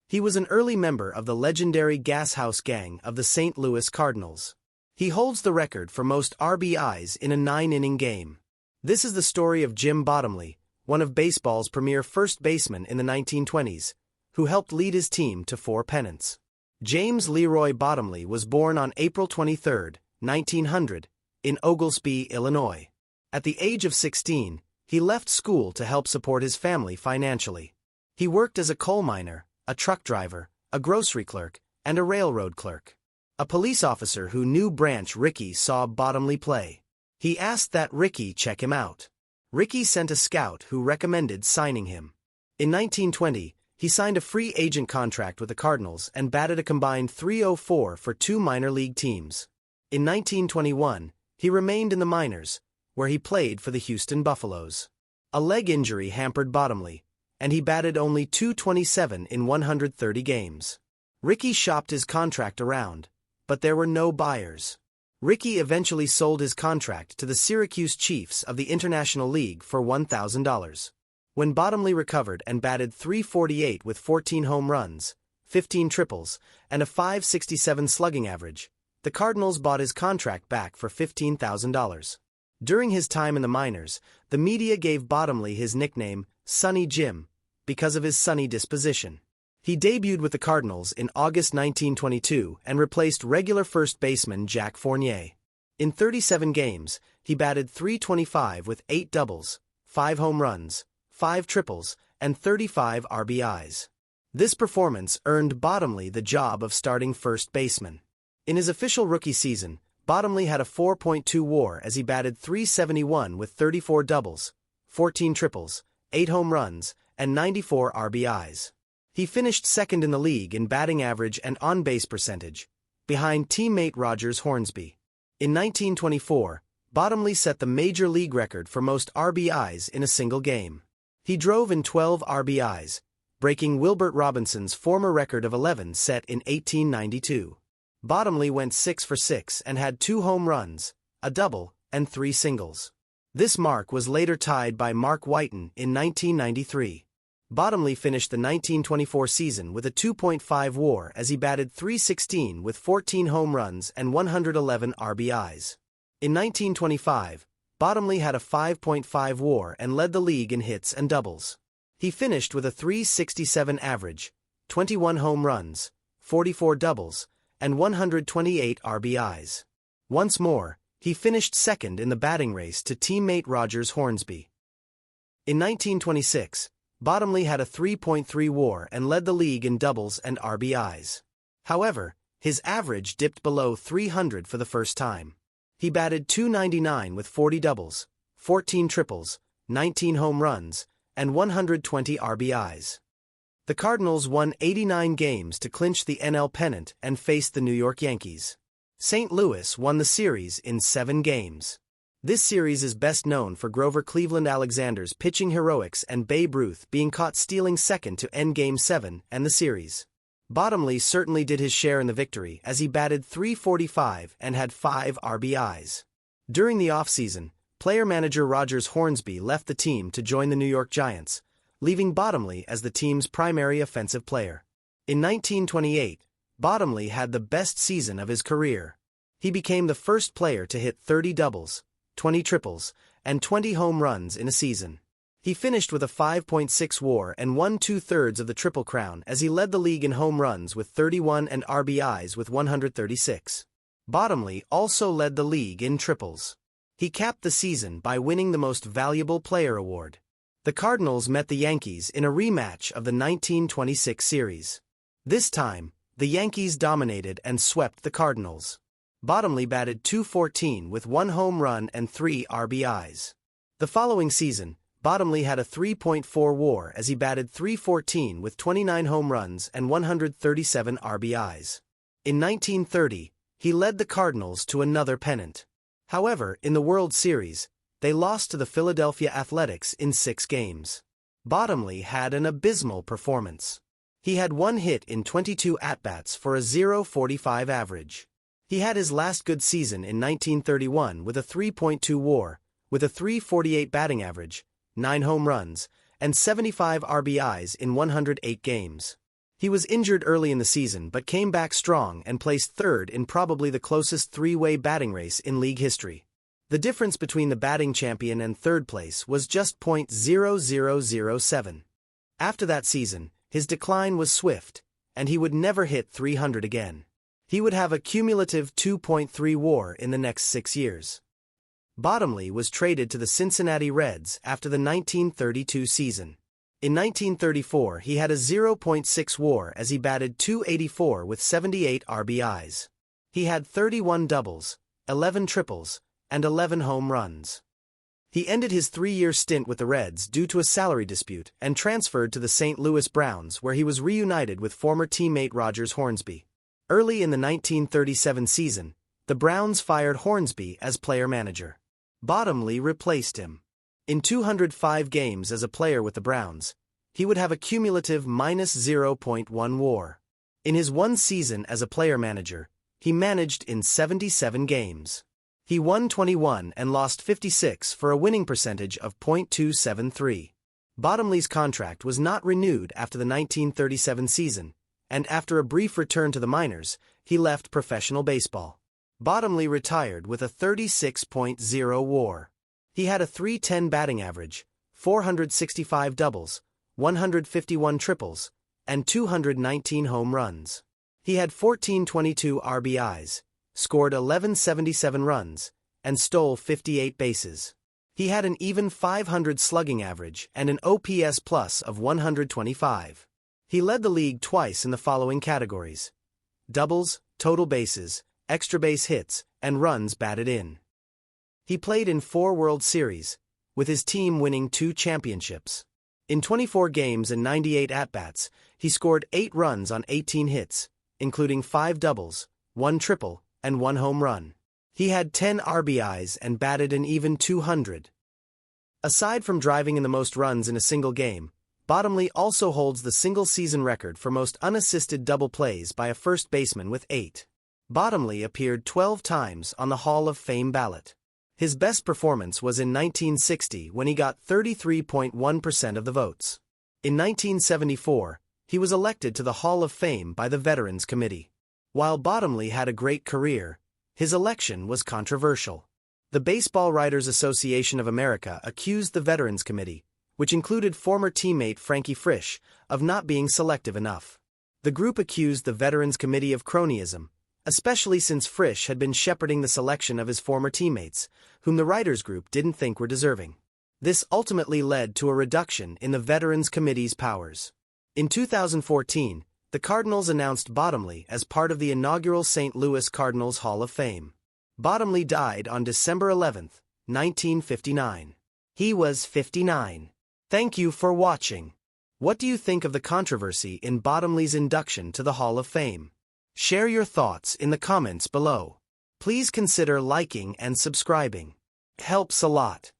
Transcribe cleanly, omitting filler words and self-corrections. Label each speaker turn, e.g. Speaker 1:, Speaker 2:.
Speaker 1: He was an early member of the legendary Gashouse gang of the St. Louis Cardinals. He holds the record for most RBIs in a 9-inning game. This is the story of Jim Bottomley, one of baseball's premier first basemen in the 1920s, who helped lead his team to 4 pennants. James Leroy Bottomley was born on April 23, 1900, in Oglesby, Illinois. At the age of 16, he left school to help support his family financially. He worked as a coal miner, a truck driver, a grocery clerk, and a railroad clerk. A police officer who knew Branch Rickey saw Bottomley play. He asked that Rickey check him out. Rickey sent a scout who recommended signing him. In 1920, he signed a free agent contract with the Cardinals and batted a combined .304 for 2 minor league teams. In 1921, he remained in the minors, where he played for the Houston Buffaloes. A leg injury hampered Bottomley, and he batted only .227 in 130 games. Rickey shopped his contract around, but there were no buyers. Rickey eventually sold his contract to the Syracuse Chiefs of the International League for $1,000. When Bottomley recovered and batted .348 with 14 home runs, 15 triples, and a .567 slugging average, the Cardinals bought his contract back for $15,000. During his time in the minors, the media gave Bottomley his nickname, Sunny Jim, because of his sunny disposition. He debuted with the Cardinals in August 1922 and replaced regular first baseman Jack Fournier. In 37 games, he batted .325 with 8 doubles, 5 home runs, 5 triples, and 35 RBIs. This performance earned Bottomley the job of starting first baseman. In his official rookie season, Bottomley had a 4.2 WAR as he batted .371 with 34 doubles, 14 triples, 8 home runs, and 94 RBIs. He finished second in the league in batting average and on-base percentage, behind teammate Rogers Hornsby. In 1924, Bottomley set the major league record for most RBIs in a single game. He drove in 12 RBIs, breaking Wilbert Robinson's former record of 11 set in 1892. Bottomley went 6 for 6 and had 2 home runs, a double, and 3 singles. This mark was later tied by Mark Whiten in 1993. Bottomley finished the 1924 season with a 2.5 WAR as he batted .316 with 14 home runs and 111 RBIs. In 1925, Bottomley had a 5.5 WAR and led the league in hits and doubles. He finished with a .367 average, 21 home runs, 44 doubles, and 128 RBIs. Once more, he finished second in the batting race to teammate Rogers Hornsby. In 1926, Bottomley had a 3.3 WAR and led the league in doubles and RBIs. However, his average dipped below 300 for the first time. He batted .299 with 40 doubles, 14 triples, 19 home runs, and 120 RBIs. The Cardinals won 89 games to clinch the NL pennant and faced the New York Yankees. St. Louis won the series in 7 games. This series is best known for Grover Cleveland Alexander's pitching heroics and Babe Ruth being caught stealing second to end Game 7 and the series. Bottomley certainly did his share in the victory as he batted .345 and had 5 RBIs. During the offseason, player-manager Rogers Hornsby left the team to join the New York Giants, leaving Bottomley as the team's primary offensive player. In 1928, Bottomley had the best season of his career. He became the first player to hit 30 doubles, 20 triples, and 20 home runs in a season. He finished with a 5.6 WAR and won 2/3 of the Triple Crown as he led the league in home runs with 31 and RBIs with 136. Bottomley also led the league in triples. He capped the season by winning the Most Valuable Player award. The Cardinals met the Yankees in a rematch of the 1926 series. This time, the Yankees dominated and swept the Cardinals. Bottomley batted .214 with 1 home run and 3 RBIs. The following season, Bottomley had a 3.4 WAR as he batted .314 with 29 home runs and 137 RBIs. In 1930, he led the Cardinals to another pennant. However, in the World Series, they lost to the Philadelphia Athletics in 6 games. Bottomley had an abysmal performance. He had 1 hit in 22 at-bats for a .045 average. He had his last good season in 1931 with a 3.2 WAR, with a .348 batting average, 9 home runs, and 75 RBIs in 108 games. He was injured early in the season but came back strong and placed third in probably the closest three-way batting race in league history. The difference between the batting champion and third place was just .0007. After that season, his decline was swift, and he would never hit 300 again. He would have a cumulative 2.3 WAR in the next 6 years. Bottomley was traded to the Cincinnati Reds after the 1932 season. In 1934 he had a 0.6 WAR as he batted .284 with 78 RBIs. He had 31 doubles, 11 triples, and 11 home runs. He ended his 3-year stint with the Reds due to a salary dispute and transferred to the St. Louis Browns, where he was reunited with former teammate Rogers Hornsby. Early in the 1937 season, the Browns fired Hornsby as player manager. Bottomley replaced him. In 205 games as a player with the Browns, he would have a cumulative -0.1 WAR. In his one season as a player manager, he managed in 77 games. He won 21 and lost 56 for a winning percentage of .273. Bottomley's contract was not renewed after the 1937 season, and after a brief return to the minors, he left professional baseball. Bottomley retired with a 36.0 WAR. He had a .310 batting average, 465 doubles, 151 triples, and 219 home runs. He had 1422 RBIs, scored 1177 runs, and stole 58 bases. He had an even .500 slugging average and an OPS plus of 125. He led the league twice in the following categories: doubles, total bases, extra base hits, and runs batted in. He played in 4 World Series, with his team winning 2 championships. In 24 games and 98 at-bats, he scored 8 runs on 18 hits, including 5 doubles, 1 triple, and 1 home run. He had 10 RBIs and batted an even .200. Aside from driving in the most runs in a single game, Bottomley also holds the single-season record for most unassisted double plays by a first baseman with 8. Bottomley appeared 12 times on the Hall of Fame ballot. His best performance was in 1960 when he got 33.1% of the votes. In 1974, he was elected to the Hall of Fame by the Veterans Committee. While Bottomley had a great career, his election was controversial. The Baseball Writers Association of America accused the Veterans Committee, which included former teammate Frankie Frisch, of not being selective enough. The group accused the Veterans Committee of cronyism, especially since Frisch had been shepherding the selection of his former teammates, whom the writers' group didn't think were deserving. This ultimately led to a reduction in the Veterans Committee's powers. In 2014, the Cardinals announced Bottomley as part of the inaugural St. Louis Cardinals Hall of Fame. Bottomley died on December 11, 1959. He was 59. Thank you for watching. What do you think of the controversy in Bottomley's induction to the Hall of Fame? Share your thoughts in the comments below. Please consider liking and subscribing. Helps a lot.